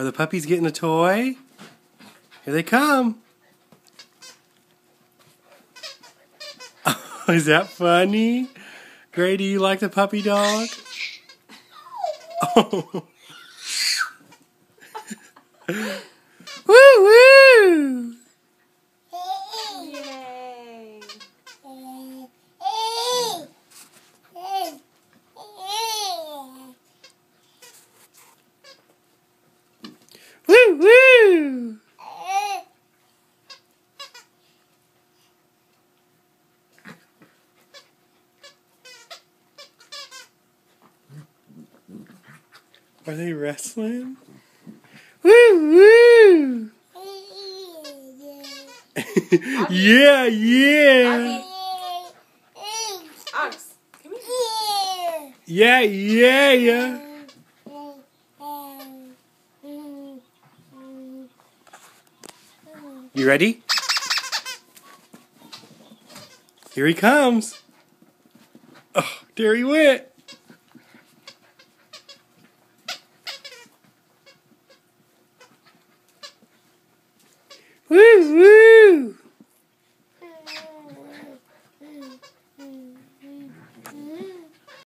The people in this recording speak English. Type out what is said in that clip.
Are the puppies getting a toy? Here they come. Oh, is that funny? Gray, do you like the puppy dog? Oh. Woo woo! Yay! Woo woo! Are they wrestling? Woo woo! Yeah, yeah! Ox, come here. Yeah, yeah, yeah! You ready? Here he comes! Oh, there he went! Woo woo!